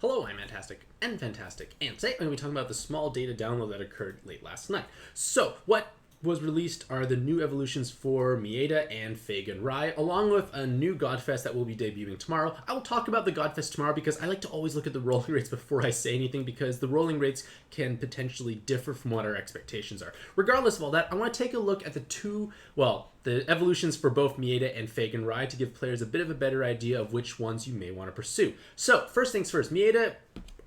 Hello, I'm Mantastic'c and Fantastic, and today I'm going to be talking about the small data download that occurred late last night. So, what was released are the new evolutions for Miada and Fagan, along with a new Godfest that will be debuting tomorrow. I will talk about the Godfest tomorrow because I like to always look at the rolling rates before I say anything, because the rolling rates can potentially differ from what our expectations are. Regardless of all that, I want to take a look at the evolutions for both Miada and Fagan to give players a bit of a better idea of which ones you may want to pursue. So, first things first, Miada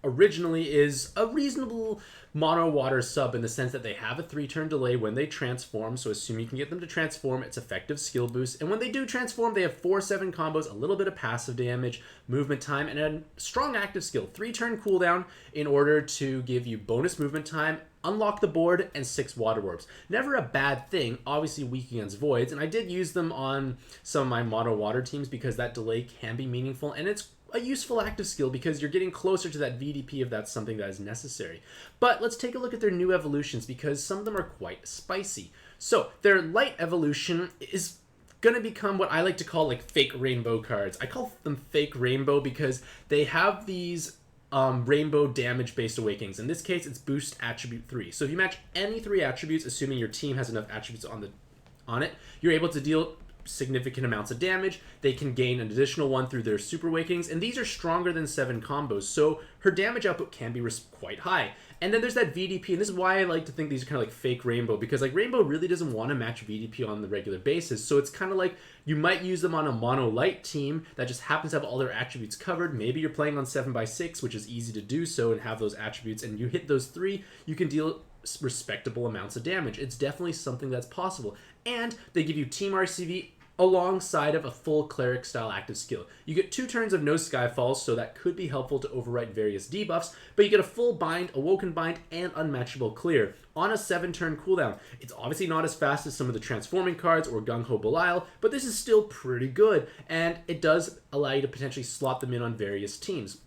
originally is a reasonable mono water sub in the sense that they have a 3-turn delay when they transform, so assume you can get them to transform, it's effective skill boost, and when they do transform they have 4-7 combos, a little bit of passive damage, movement time, and a strong active skill, 3-turn cooldown in order to give you bonus movement time, unlock the board, and 6 water orbs. Never a bad thing, obviously weak against voids, and I did use them on some of my mono water teams because that delay can be meaningful, and it's a useful active skill because you're getting closer to that VDP if that's something that is necessary. But let's take a look at their new evolutions because some of them are quite spicy. So their light evolution is going to become what I like to call like fake rainbow cards. I call them fake rainbow because they have these rainbow damage based awakenings. In this case, it's boost attribute 3. So if you match any 3 attributes, assuming your team has enough attributes on it, you're able to deal significant amounts of damage. They can gain an additional 1 through their super awakenings, and these are stronger than 7 combos, so her damage output can be quite high. And then there's that VDP, and this is why I like to think these are kind of like fake Rainbow, because like Rainbow really doesn't want to match VDP on the regular basis, so it's kind of like you might use them on a mono light team that just happens to have all their attributes covered. Maybe you're playing on 7x6, which is easy to do so and have those attributes, and you hit those 3, you can deal respectable amounts of damage. It's definitely something that's possible. And they give you Team RCV alongside of a full cleric style active skill. You get 2 turns of no skyfalls, so that could be helpful to overwrite various debuffs, but you get a full bind, awoken bind, and unmatchable clear on a 7-turn cooldown. It's obviously not as fast as some of the transforming cards or Gung Ho Belial, but this is still pretty good, and it does allow you to potentially slot them in on various teams.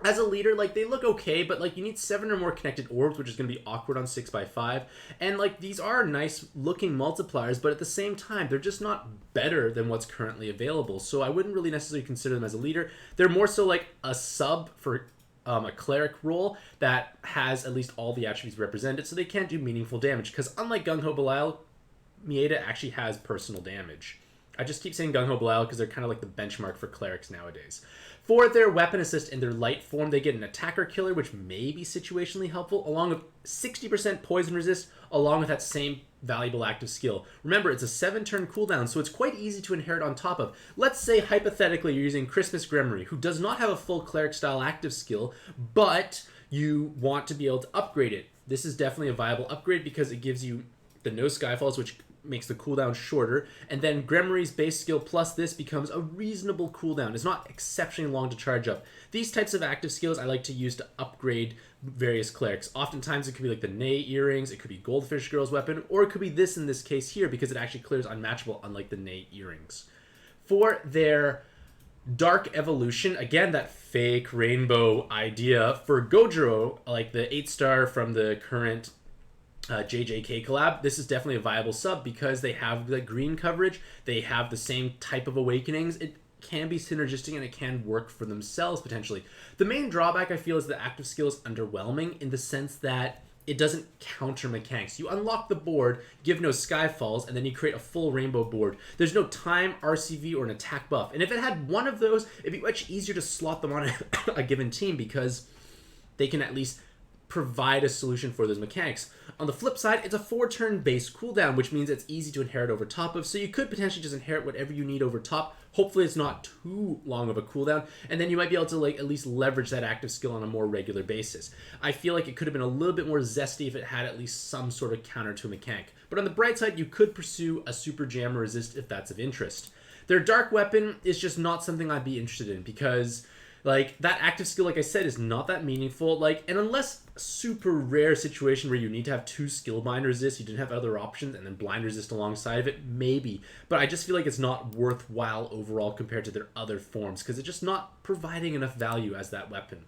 As a leader, like, they look okay, but, like, you need 7 or more connected orbs, which is going to be awkward on 6x5. And, like, these are nice-looking multipliers, but at the same time, they're just not better than what's currently available. So I wouldn't really necessarily consider them as a leader. They're more so, like, a sub for a cleric role that has at least all the attributes represented, so they can't do meaningful damage. Because unlike Gung Ho Belial, Miada actually has personal damage. I just keep saying Gung Ho Belial because they're kind of like the benchmark for clerics nowadays. For their weapon assist in their light form, they get an attacker killer, which may be situationally helpful, along with 60% poison resist, along with that same valuable active skill. Remember, it's a 7-turn cooldown, so it's quite easy to inherit on top of. Let's say, hypothetically, you're using Christmas Gremory, who does not have a full cleric-style active skill, but you want to be able to upgrade it. This is definitely a viable upgrade because it gives you the no skyfalls, which makes the cooldown shorter, and then Gremory's base skill plus this becomes a reasonable cooldown. It's not exceptionally long to charge up. These types of active skills I like to use to upgrade various clerics. Oftentimes it could be like the Nay earrings, it could be Goldfish Girl's weapon, or it could be this in this case here because it actually clears unmatchable, unlike the Nay earrings. For their Dark Evolution, again, that fake rainbow idea for Gojiro, like the 8-star from the current JJK collab, this is definitely a viable sub because they have the green coverage, they have the same type of awakenings, it can be synergistic and it can work for themselves potentially. The main drawback I feel is the active skill is underwhelming in the sense that it doesn't counter mechanics. You unlock the board, give no skyfalls, and then you create a full rainbow board. There's no time, RCV, or an attack buff. And if it had one of those, it'd be much easier to slot them on a given team because they can at least provide a solution for those mechanics. On the flip side, it's a 4-turn base cooldown, which means it's easy to inherit over top of, so you could potentially just inherit whatever you need over top. Hopefully it's not too long of a cooldown, and then you might be able to like at least leverage that active skill on a more regular basis. I feel like it could have been a little bit more zesty if it had at least some sort of counter to a mechanic. But on the bright side, you could pursue a super jam resist if that's of interest. Their dark weapon is just not something I'd be interested in because like, that active skill, like I said, is not that meaningful. Like, and unless super rare situation where you need to have 2 skill blind resist, you didn't have other options, and then blind resist alongside of it, maybe. But I just feel like it's not worthwhile overall compared to their other forms, because it's just not providing enough value as that weapon.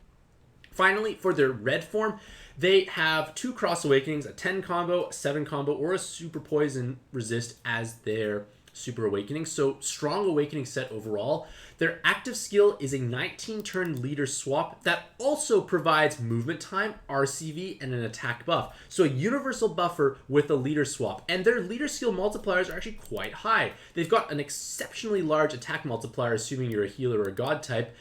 Finally, for their red form, they have 2 cross awakenings, a 10 combo, a 7 combo, or a super poison resist as their Super Awakening, so strong Awakening set overall. Their active skill is a 19-turn leader swap that also provides movement time, RCV, and an attack buff. So a universal buffer with a leader swap. And their leader skill multipliers are actually quite high. They've got an exceptionally large attack multiplier, assuming you're a healer or a god type,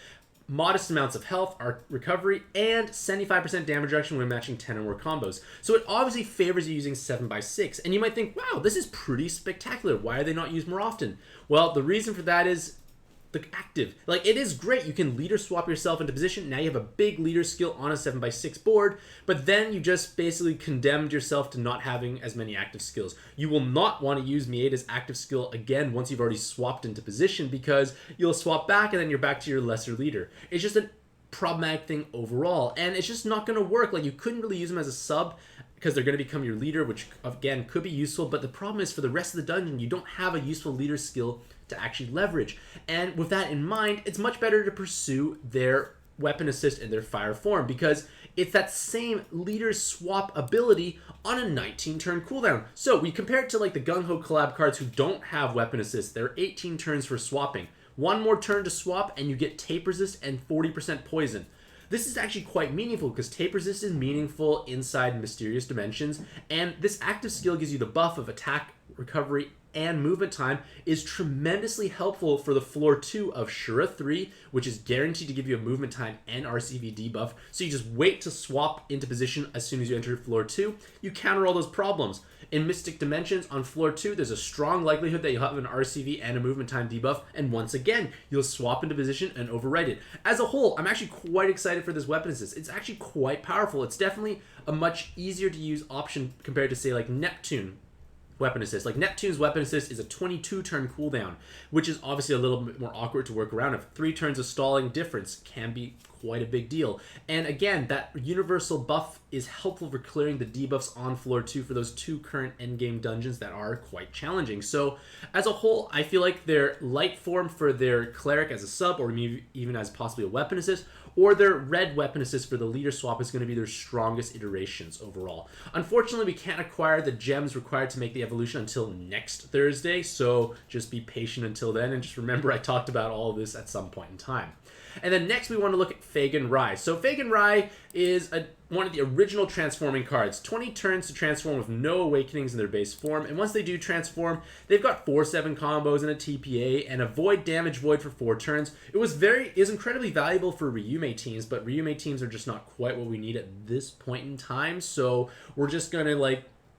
modest amounts of health, recovery, and 75% damage reduction when matching 10 or more combos. So it obviously favors you using 7x6. And you might think, wow, this is pretty spectacular. Why are they not used more often? Well, the reason for that is the active. Like, it is great. You can leader swap yourself into position. Now you have a big leader skill on a 7x6 board, but then you just basically condemned yourself to not having as many active skills. You will not want to use Miada's active skill again once you've already swapped into position, because you'll swap back and then you're back to your lesser leader. It's just a problematic thing overall, and it's just not going to work. Like, you couldn't really use them as a sub because they're going to become your leader, which again could be useful, but the problem is for the rest of the dungeon you don't have a useful leader skill to actually leverage. And with that in mind, it's much better to pursue their weapon assist and their fire form, because it's that same leader swap ability on a 19-turn cooldown. So we compare it to like the Gung-Ho collab cards who don't have weapon assist. They're 18 turns for swapping. One more turn to swap and you get tape resist and 40% poison. This is actually quite meaningful because tape resist is meaningful inside mysterious dimensions, and this active skill gives you the buff of attack, recovery, and movement time, is tremendously helpful for the floor 2 of Shura 3, which is guaranteed to give you a movement time and RCV debuff. So you just wait to swap into position as soon as you enter floor 2. You counter all those problems. In Mystic Dimensions on floor 2, there's a strong likelihood that you'll have an RCV and a movement time debuff, and once again, you'll swap into position and overwrite it. As a whole, I'm actually quite excited for this weapon assist. It's actually quite powerful. It's definitely a much easier to use option compared to, say, like Neptune weapon assist. Like, Neptune's weapon assist is a 22-turn cooldown, which is obviously a little bit more awkward to work around. If 3 turns of stalling difference can be quite a big deal. And again, that universal buff is helpful for clearing the debuffs on floor 2 for those 2 current endgame dungeons that are quite challenging. So as a whole, I feel like their light form for their cleric as a sub, or maybe even as possibly a weapon assist, or their red weapon assist for the leader swap is going to be their strongest iterations overall. Unfortunately, we can't acquire the gems required to make the evolution until next Thursday, so just be patient until then, and just remember I talked about all of this at some point in time. And then next we want to look at Fagan Rai. So Fagan Rai is one of the original transforming cards. 20 turns to transform with no awakenings in their base form, and once they do transform, they've got 4/7 combos and a TPA and a void damage void for 4 turns. It was incredibly valuable for Ryume teams, but Ryume teams are just not quite what we need at this point in time, so we're just gonna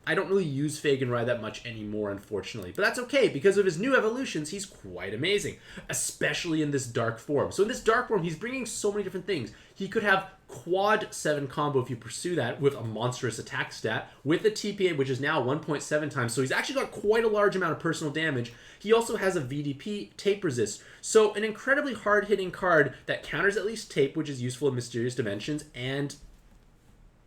I don't really use Fagan Rai that much anymore, unfortunately. But that's okay, because of his new evolutions, he's quite amazing, especially in this dark form. So in this dark form, he's bringing so many different things. He could have quad 7 combo if you pursue that with a monstrous attack stat, with a TPA, which is now 1.7 times. So he's actually got quite a large amount of personal damage. He also has a VDP, tape resist. So an incredibly hard-hitting card that counters at least tape, which is useful in mysterious dimensions, and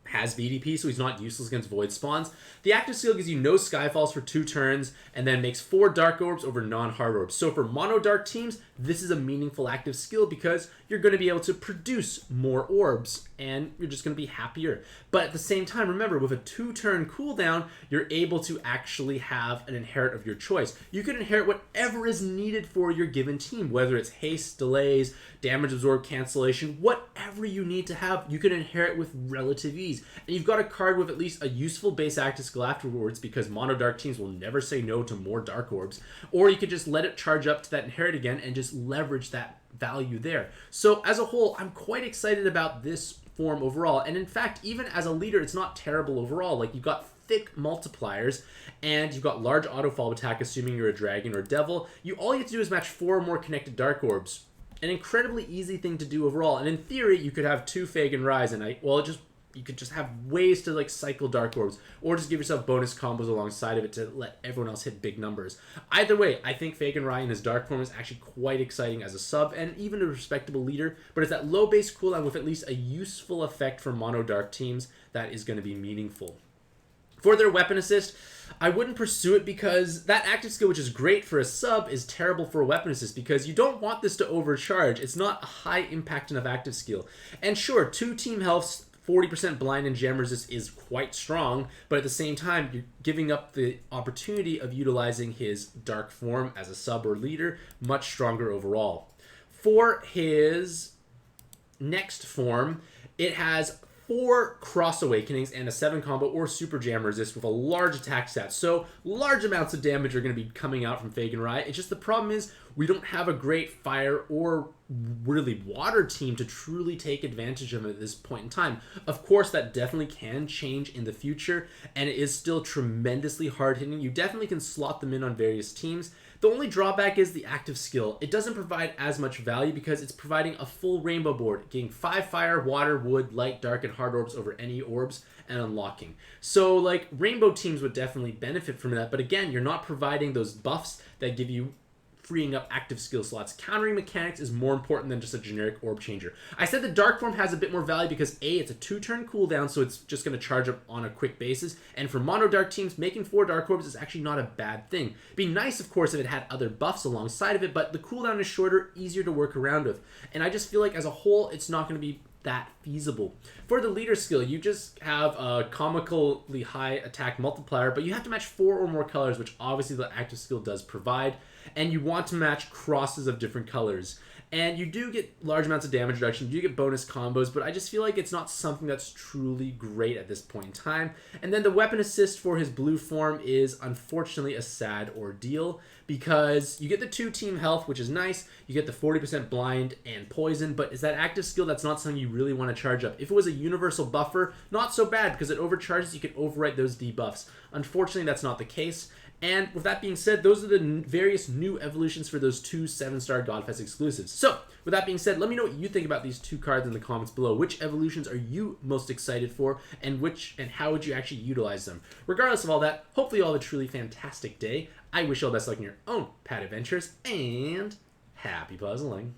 has VDP, so he's not useless against void spawns. The active skill gives you no Skyfalls for 2 turns, and then makes 4 Dark Orbs over non-hard orbs. So for mono dark teams, this is a meaningful active skill because you're going to be able to produce more orbs, and you're just going to be happier. But at the same time, remember, with a 2-turn cooldown, you're able to actually have an inherit of your choice. You can inherit whatever is needed for your given team, whether it's haste, delays, damage absorb, cancellation, whatever you need to have, you can inherit with relative ease. And you've got a card with at least a useful base active skill afterwards, because mono dark teams will never say no to more dark orbs. Or you could just let it charge up to that inherit again and just leverage that value there. So as a whole, I'm quite excited about this form overall. And in fact, even as a leader, it's not terrible overall. Like, you've got thick multipliers, and you've got large auto fall attack, assuming you're a dragon or devil. All you have to do is match 4 or more connected dark orbs. An incredibly easy thing to do overall. And in theory, you could have 2 Fagan Rise, and you could just have ways to cycle dark orbs, or just give yourself bonus combos alongside of it to let everyone else hit big numbers. Either way, I think Fagan Rai in his dark form is actually quite exciting as a sub, and even a respectable leader, but it's that low base cooldown with at least a useful effect for mono dark teams that is going to be meaningful. For their weapon assist, I wouldn't pursue it because that active skill, which is great for a sub, is terrible for a weapon assist because you don't want this to overcharge. It's not a high impact enough active skill. And sure, 2 team healths 40% blind and jam resist is quite strong, but at the same time, you're giving up the opportunity of utilizing his dark form as a sub or leader, much stronger overall. For his next form, it has 4 Cross Awakenings and a 7 combo or Super Jam resist with a large attack stat. So large amounts of damage are going to be coming out from Fagan Rye. It's just the problem is we don't have a great fire or really water team to truly take advantage of it at this point in time. Of course, that definitely can change in the future, and it is still tremendously hard hitting. You definitely can slot them in on various teams. The only drawback is the active skill. It doesn't provide as much value because it's providing a full rainbow board, getting 5 fire, water, wood, light, dark, and hard orbs over any orbs, and unlocking. So, like, rainbow teams would definitely benefit from that, but again, you're not providing those buffs that give you freeing up active skill slots. Countering mechanics is more important than just a generic orb changer. I said the dark form has a bit more value because A, it's a 2-turn cooldown, so it's just going to charge up on a quick basis, and for mono dark teams, making 4 dark orbs is actually not a bad thing. It'd be nice, of course, if it had other buffs alongside of it, but the cooldown is shorter, easier to work around with, and I just feel like as a whole, it's not going to be that feasible. For the leader skill, you just have a comically high attack multiplier, but you have to match 4 or more colors, which obviously the active skill does provide, and you want to match crosses of different colors. And you do get large amounts of damage reduction, you do get bonus combos, but I just feel like it's not something that's truly great at this point in time. And then the weapon assist for his blue form is unfortunately a sad ordeal, because you get the 2 team health, which is nice, you get the 40% blind and poison, but is that active skill that's not something you really want to charge up. If it was a universal buffer, not so bad, because it overcharges, you can overwrite those debuffs. Unfortunately, that's not the case. And with that being said, those are the various new evolutions for those 2 7-star Godfest exclusives. So, with that being said, let me know what you think about these 2 cards in the comments below. Which evolutions are you most excited for, and how would you actually utilize them? Regardless of all that, hopefully you all have a truly fantastic day. I wish you all the best luck in your own pad adventures, and happy puzzling.